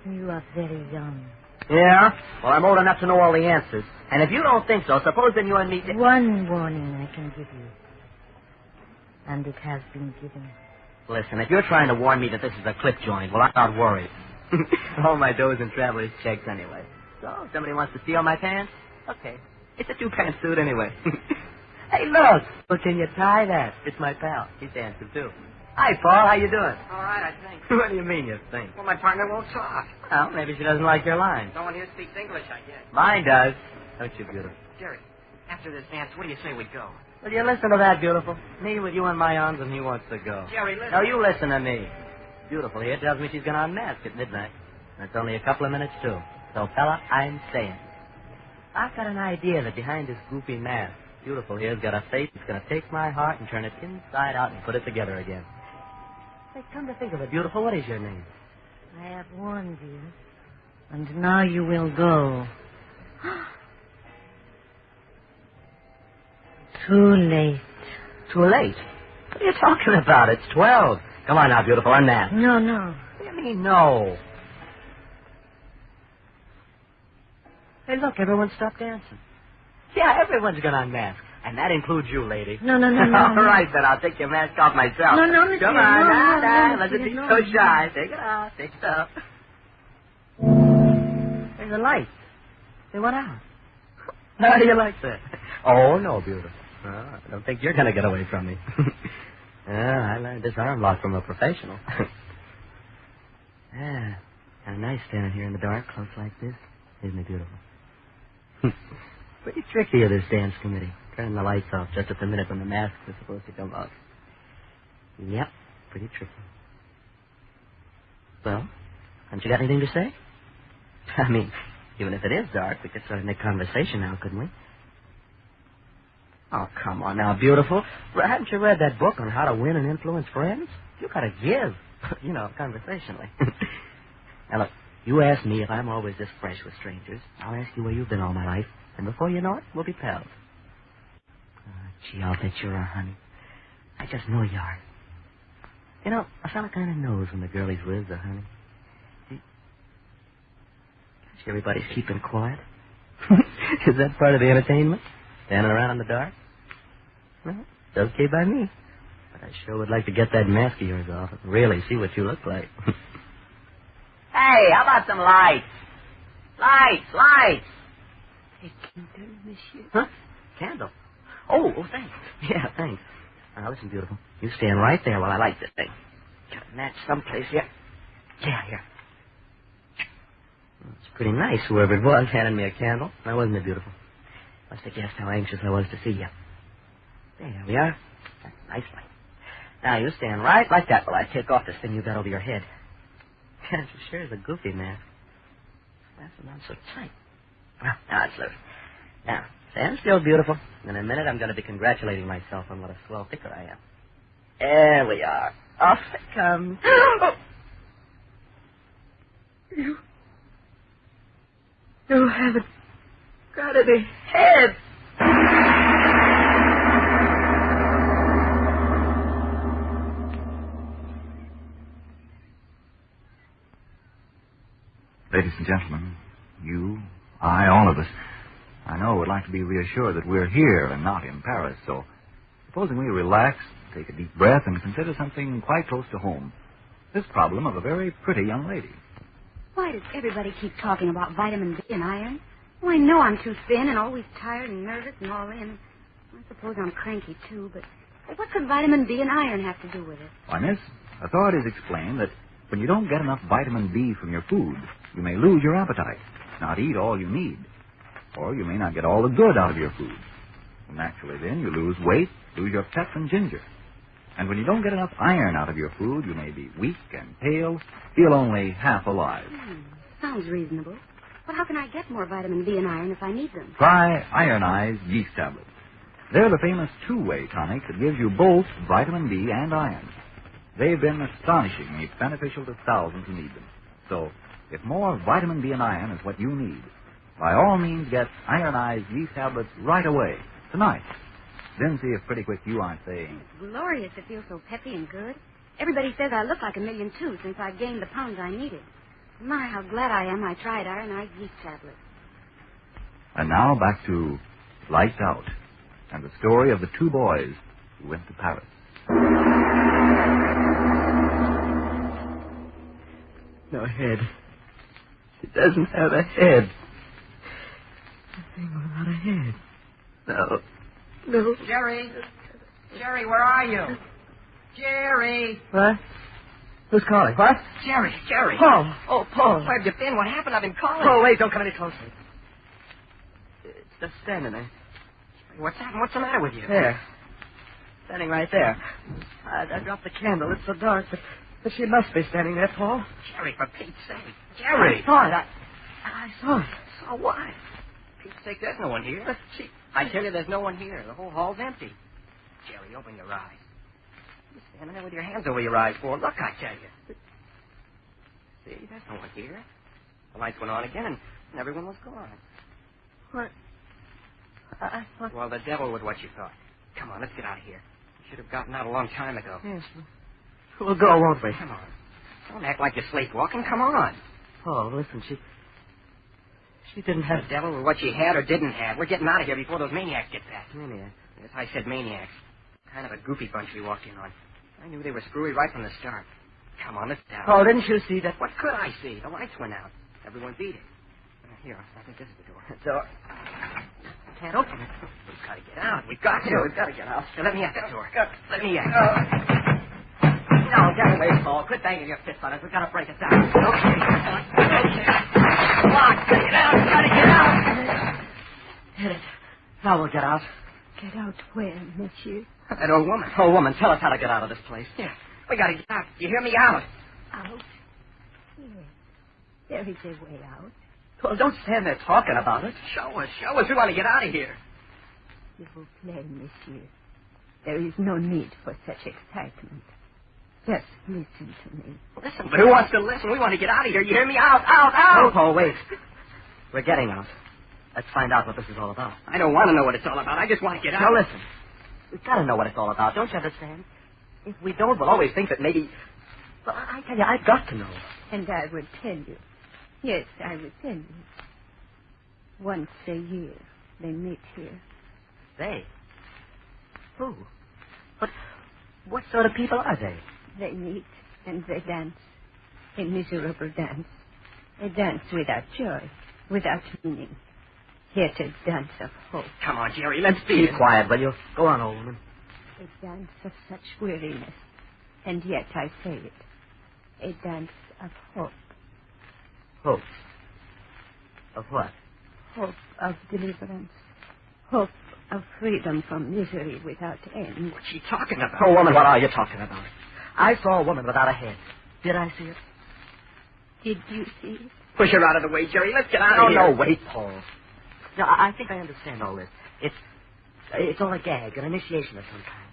You are very young. Yeah? Well, I'm old enough to know all the answers. And if you don't think so, suppose then you and me... One warning I can give you. And it has been given. Listen, if you're trying to warn me that this is a clip joint, well, I'm not worried. All my doughs and traveler's checks anyway. So, if somebody wants to steal my pants, okay. It's a two-pants suit anyway. Hey, look. Well, can you tie that? It's my pal. He's dancing, too. Hi, Paul. How you doing? All right, I think. What do you mean, you think? Well, my partner won't talk. Well, maybe she doesn't like your lines. No one here speaks English, I guess. Mine does. Don't you, beautiful? Jerry, after this dance, what do you say we go? Will you listen to that, beautiful? Me with you in my arms and he wants to go. Jerry, listen. No, you listen to me. Beautiful here tells me she's going to unmask at midnight. And it's only a couple of minutes, too. So, fella, I'm staying. I've got an idea that behind this goofy mask, Beautiful here's got a face that's going to take my heart and turn it inside out and put it together again. Hey, come to think of it, Beautiful, what is your name? I have warned you. And now you will go. Too late. Too late? What are you talking about? It's 12. Come on now, Beautiful, unmask. No, no. What do you mean, no? Hey, look, everyone stopped dancing. Yeah, everyone's going to unmask. And that includes you, lady. No. All right, then, I'll take your mask off myself. No, monsieur. Come on, No, let's monsieur, be no. so shy. Take it off, take it off. There's a light. They went out. How do you like that? Oh, no, Beautiful. I don't think you're going to get away from me. I learned this arm lock from a professional. Kind of nice standing here in the dark, close like this. Isn't it beautiful? Pretty tricky of this dance committee. Turning the lights off just at the minute when the mask is supposed to come off. Yep, pretty tricky. Well, haven't you got anything to say? I mean, even if it is dark, we could sort of make conversation now, couldn't we? Oh, come on now, Beautiful. Haven't you read that book on how to win and influence friends? You gotta give, conversationally. Now, look, you ask me if I'm always this fresh with strangers. I'll ask you where you've been all my life. And before you know it, we'll be pals. Gee, I'll bet you're a honey. I just know you are. You know, a fella kind of knows when the girl he's with is a honey. See, everybody's keeping quiet. Is that part of the entertainment? Standing around in the dark? Well, it's okay by me. But I sure would like to get that mask of yours off and really see what you look like. Hey, how about some lights? Lights! Hey, candle, monsieur. Huh? Candle? Oh, thanks. Yeah, thanks. Now, listen, Beautiful. You stand right there while I light this thing. Got a match someplace here. Yeah, here. Well, it's pretty nice, whoever it was, handed me a candle. Now, wasn't it, Beautiful? Must have guessed how anxious I was to see you. There we are. That's a nice light. Now, you stand right like that while I take off this thing you got over your head. It sure is a goofy mask. That's not so tight. Well, now it's loose. Now, stand still, Beautiful. In a minute, I'm going to be congratulating myself on what a swell picker I am. There we are. Off it comes. You haven't got any head. Ladies and gentlemen, you, I, all of us, I know would like to be reassured that we're here and not in Paris, so supposing we relax, take a deep breath, and consider something quite close to home. This problem of a very pretty young lady. Why does everybody keep talking about vitamin D and iron? Well, I know I'm too thin and always tired and nervous and all in. I suppose I'm cranky, too, but what could vitamin D and iron have to do with it? Why, miss, authorities explain that when you don't get enough vitamin D from your food, you may lose your appetite, not eat all you need. Or you may not get all the good out of your food. And naturally, then, you lose weight, lose your pep and ginger. And when you don't get enough iron out of your food, you may be weak and pale, feel only half alive. Sounds reasonable. But how can I get more vitamin D and iron if I need them? Try ironized yeast tablets. They're the famous two-way tonic that gives you both vitamin D and iron. They've been astonishingly beneficial to thousands who need them. So, if more vitamin D and iron is what you need, by all means get ironized yeast tablets right away, tonight. Then see if pretty quick you aren't saying, It's glorious to feel so peppy and good. Everybody says I look like $1 million, too, since I gained the pounds I needed. My, how glad I am I tried iron eye yeast tablets. And now back to Lights Out and the story of the two boys who went to Paris. No head. She doesn't have a head. Nothing without a head. No. No. Jerry! Jerry, where are you? Jerry! What? Who's calling? What? Jerry! Paul! Oh, Paul. Where have you been? What happened? I've been calling. Oh, wait, don't come any closer. It's just standing there. What's happened? What's the matter with you? There. Standing right there. I dropped the candle. It's so dark, but she must be standing there, Paul. Jerry, for Pete's sake. Jerry! I saw it. I saw it. So what? Pete's sake, there's no one here. I tell you, there's no one here. The whole hall's empty. Jerry, open your eyes. You're standing there with your hands over your eyes for. Look, I tell you. See, there's no one here. The lights went on again, and everyone was gone. What? I thought... Well, the devil with what you thought. Come on, let's get out of here. You should have gotten out a long time ago. Yes, we'll go, won't we? Come on. Don't act like you're sleepwalking. Come on. Oh, listen, she didn't have... The devil with what she had or didn't have. We're getting out of here before those maniacs get back. Maniacs? Yes, I said maniacs. Kind of a goofy bunch we walked in on. I knew they were screwy right from the start. Come on, let's down. Oh, didn't you see that? What could I see? The lights went out. Everyone beat it. Here, I think this is the door. Door. I can't open it. We've got to get out. We've got to. We've got to get out. Now, let me at the door. Let me at it. No, get away, Paul. Quit banging your fist on it. We've got to break it down. Okay. Come on, get out. We've got to get out. Hit it. Now we'll get out. Get out where, monsieur? That old woman. Oh, woman, tell us how to get out of this place. Yeah, we got to get out. You hear me? Out. Out? Here. There is a way out. Well, don't stand there talking about it. Show us. We want to get out of here. S'il vous plaît, monsieur. There is no need for such excitement. Just listen to me. Listen, but who wants to listen? We want to get out of here. You hear me? Out. Oh, Paul, wait. We're getting out. Let's find out what this is all about. I don't want to know what it's all about. I just want to get out. Now, listen. We've got to know what it's all about. Don't you understand? If we don't, we'll always think that maybe... Well, I tell you, I've got to know. And I will tell you. Yes, I will tell you. Once a year, they meet here. They? Who? What sort of people are they? They meet and they dance. A miserable dance. A dance without joy, without meaning. Yet a dance of hope. Come on, Jerry, let's be quiet, will you? Go on, old woman. A dance of such weariness. And yet I say it. A dance of hope. Hope? Of what? Hope of deliverance. Hope of freedom from misery without end. What's she talking about? Oh, woman, what are you talking about? I saw a woman without a head. Did I see it? Did you see it? Push her out of the way, Jerry. Let's get out of here. No, wait, Paul. No, I think I understand all this. It's all a gag, an initiation of some kind.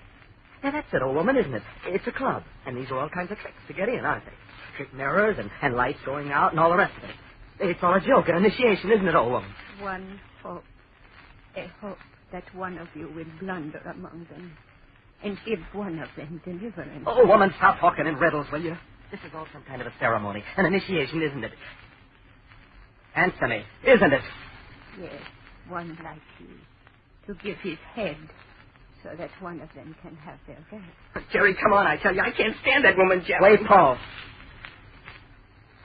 Now, that's it, old woman, isn't it? It's a club, and these are all kinds of tricks to get in, aren't they? Trick mirrors and lights going out and all the rest of it. It's all a joke, an initiation, isn't it, old woman? One hope. A hope that one of you will blunder among them and give one of them deliverance. Oh, woman, stop talking in riddles, will you? This is all some kind of a ceremony, an initiation, isn't it? Answer me, isn't it? Yes, one like you, to give his head so that one of them can have their rest. Jerry, come on, I tell you, I can't stand that woman, Jerry. Wait, Paul.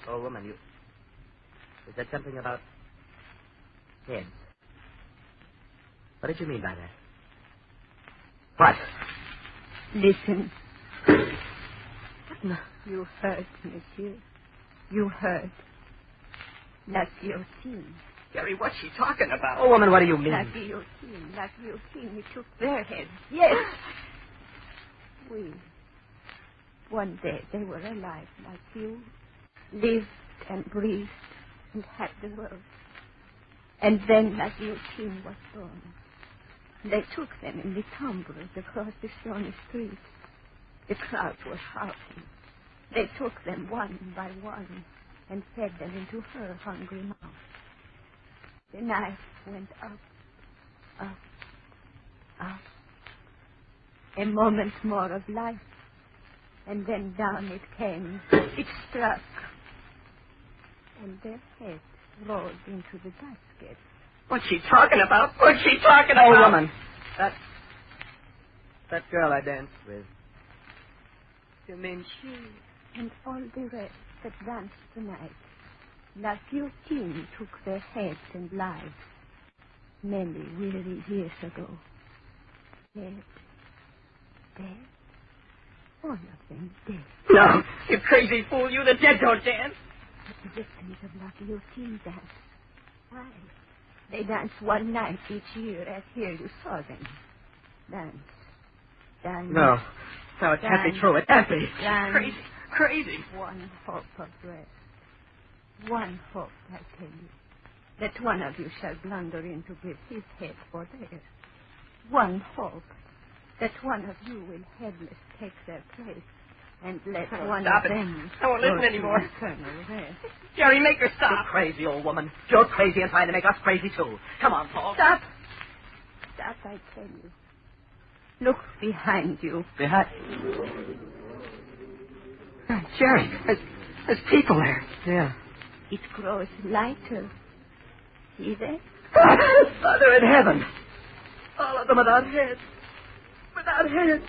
Oh, woman, you said something about heads. What did you mean by that? What? Listen. What no? You heard, monsieur. You heard. La guillotine. Jerry, what's she talking about? Oh, woman, what do you mean? La guillotine. La guillotine. We took their heads. Yes. One day they were alive like you. Lived and breathed and had the world. And then La guillotine was born. They took them in the tumbrils across the stony streets. The crowd was shouting. They took them one by one and fed them into her hungry mouth. The knife went up, up, up. A moment more of life, And then down it came. It struck. And their heads rolled into the basket. What's she talking about? What's she talking about? Oh, woman. That girl I danced with. You mean she? And all the rest that danced tonight. La Guillotine took their heads and lives. Many weary years ago. Dead. All of them dead. No, you crazy fool. You the dead don't dance. But the victims of La Guillotine dance. Why? They dance one night each year, as here you saw them. Dance. No, it can't be true. It can't be. Crazy. One hope of rest. One hope, I tell you. That one of you shall blunder in to give his head for theirs. One hope. That one of you will headless take their place and let one stop of it. them I won't listen anymore. Eternal rest. Jerry, make her stop. You're crazy, old woman. You're crazy and trying to make us crazy, too. Come on, Paul. Stop, I tell you. Look behind you. Behind? Jerry, there's people there. Yeah. It grows lighter. See that? Father in heaven. All of them without heads. Without heads.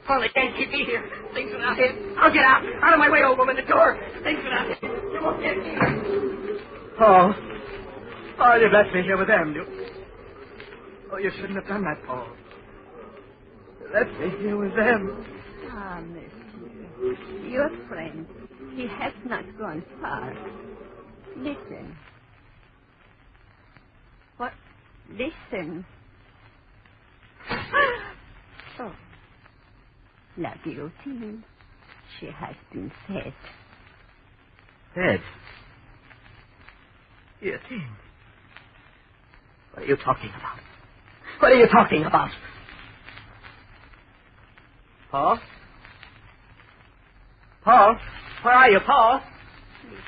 Oh, they can't keep me here. Things without heads. I'll get out. Out of my way, old woman. The door. Things without heads. You won't get me. Paul. Paul, you left me here with them. Oh, you shouldn't have done that, Paul. You left me here with them. Ah, monsieur. Your friend. He has not gone far. Listen. What? Listen. Oh. La Guillotine. She has been fed. Fed? Guillotine? What are you talking about? What are you talking about? Paul? Paul? Where are you, Paul? Listen.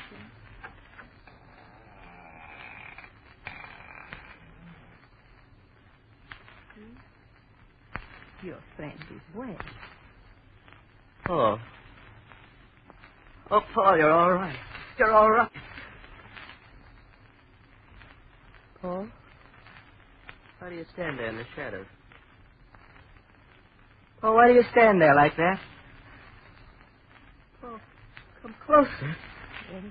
Your friend is well. Oh. Oh, Paul, you're all right. You're all right. Paul? Why do you stand there in the shadows? Paul, why do you stand there like that? Paul, come closer. Well,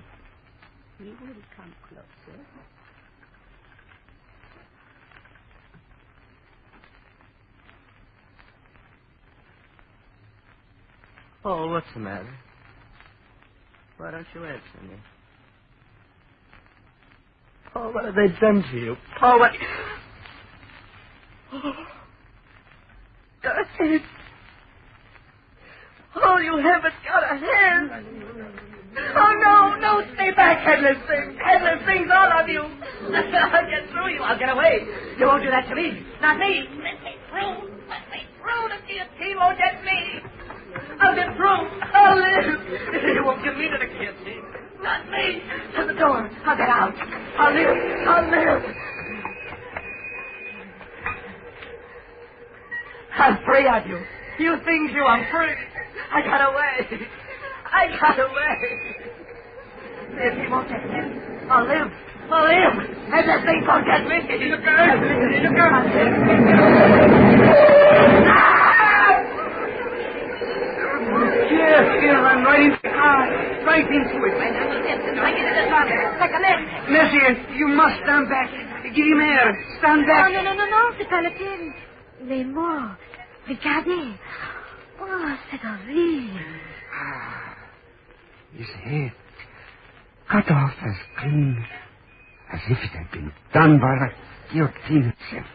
he will come closer. Paul, what's the matter? Why don't you answer me? Paul, what have they done to you? Paul, what... Oh, God. Oh, you haven't got a hand. Oh, no, stay back, headless things. Headless things, all of you. I'll get through you. I'll get away. You won't do that to me. Not me. Let me through. The guillotine won't get me. I'll get through. I'll live. You won't get me to the guillotine. Not me. To the door. I'll get out. I'll live. I'm free of you. You things you, I'm free. I got away. If he won't get me, I'll live. And that thing won't get me. The girl. Here, I'm right into the car. Right into it. Monsieur, you must stand back. Guillemere, stand back. Non, c'est pas la peine. Les morts. Regardez. Oh, c'est horrible. You see, cut off as clean as if it had been done by the guillotine itself.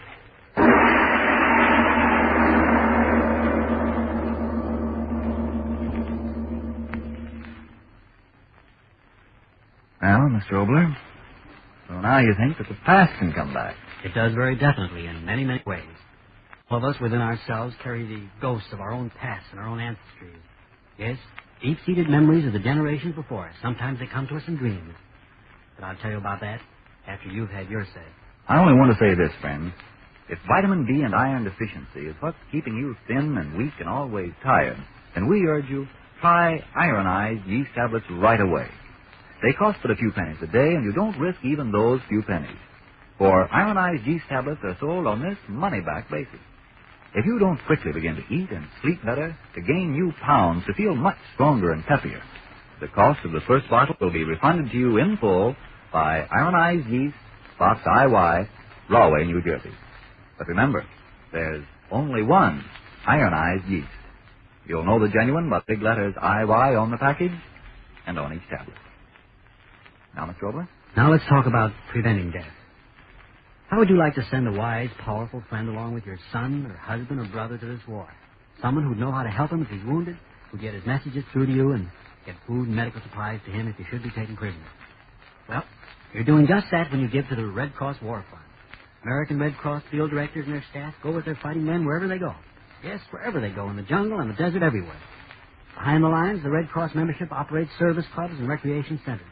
Well, Mr. Obler, so now you think that the past can come back. It does very definitely in many, many ways. All of us within ourselves carry the ghosts of our own past and our own ancestry. Yes, deep-seated memories of the generations before us. Sometimes they come to us in dreams. But I'll tell you about that after you've had your say. I only want to say this, friends. If vitamin D and iron deficiency is what's keeping you thin and weak and always tired, then we urge you, try ironized yeast tablets right away. They cost but a few pennies a day, and you don't risk even those few pennies. For ironized yeast tablets are sold on this money-back basis. If you don't quickly begin to eat and sleep better, to gain new pounds, to feel much stronger and peppier, the cost of the first bottle will be refunded to you in full by Ironized Yeast, Box IY, Rahway, New Jersey. But remember, there's only one ironized yeast. You'll know the genuine by big letters IY on the package and on each tablet. Now, Mr. Obler? Now let's talk about preventing death. How would you like to send a wise, powerful friend along with your son or husband or brother to this war? Someone who'd know how to help him if he's wounded, who'd get his messages through to you and get food and medical supplies to him if he should be taken prisoner. Well, you're doing just that when you give to the Red Cross War Fund. American Red Cross field directors and their staff go with their fighting men wherever they go. Yes, wherever they go, in the jungle and the desert, everywhere. Behind the lines, the Red Cross membership operates service clubs and recreation centers,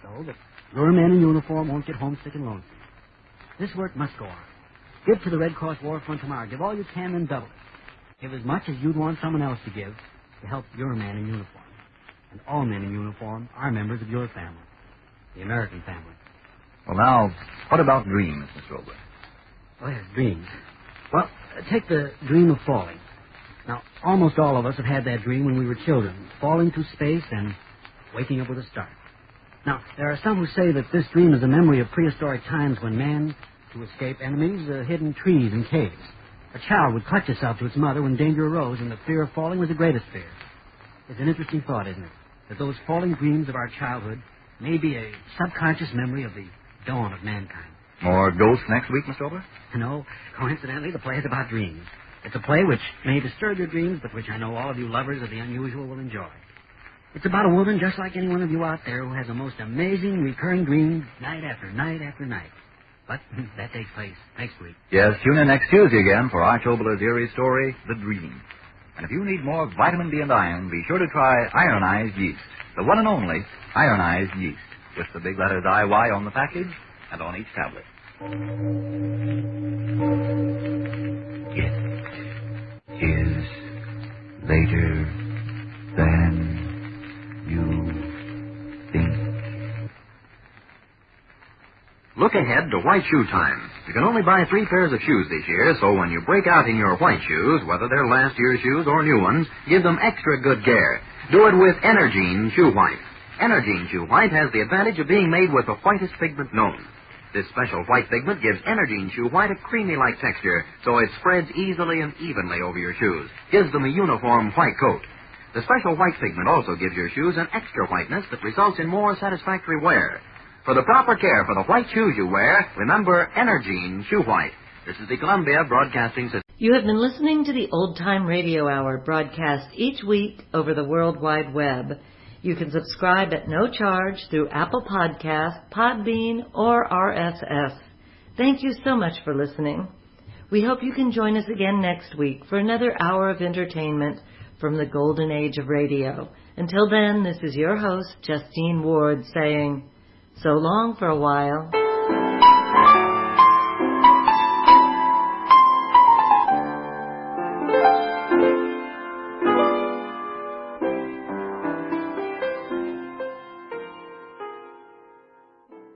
so that your men in uniform won't get homesick and lonesome. This work must go on. Give to the Red Cross War Fund tomorrow. Give all you can, then double it. Give as much as you'd want someone else to give to help your man in uniform. And all men in uniform are members of your family, the American family. Well, now, what about dreams, Mr. Obler? Oh, yes, dreams. Well, take the dream of falling. Now, almost all of us have had that dream when we were children, falling through space and waking up with a start. Now, there are some who say that this dream is a memory of prehistoric times when man, to escape enemies, hid in trees and caves. A child would clutch itself to its mother when danger arose, and the fear of falling was the greatest fear. It's an interesting thought, isn't it? That those falling dreams of our childhood may be a subconscious memory of the dawn of mankind. More ghosts next week, Mr. Obler? No, coincidentally, the play is about dreams. It's a play which may disturb your dreams, but which I know all of you lovers of the unusual will enjoy. It's about a woman just like any one of you out there who has a most amazing recurring dream night after night after night. But that takes place next week. Yes, tune in next Tuesday again for Arch Obler's eerie story, The Dream. And if you need more vitamin B and iron, be sure to try ironized yeast, the one and only ironized yeast, with the big letters IY on the package and on each tablet. It is later than you think. Look ahead to white shoe time. You can only buy 3 pairs of shoes this year, so when you break out in your white shoes, whether they're last year's shoes or new ones, give them extra good care. Do it with Energine Shoe White. Energine Shoe White has the advantage of being made with the whitest pigment known. This special white pigment gives Energine Shoe White a creamy-like texture, so it spreads easily and evenly over your shoes, gives them a uniform white coat. The special white pigment also gives your shoes an extra whiteness that results in more satisfactory wear. For the proper care for the white shoes you wear, remember Energine Shoe White. This is the Columbia Broadcasting System. You have been listening to the Old Time Radio Hour, broadcast each week over the World Wide Web. You can subscribe at no charge through Apple Podcasts, Podbean, or RSS. Thank you so much for listening. We hope you can join us again next week for another hour of entertainment from the golden age of radio. Until then, this is your host, Justine Ward, saying so long for a while.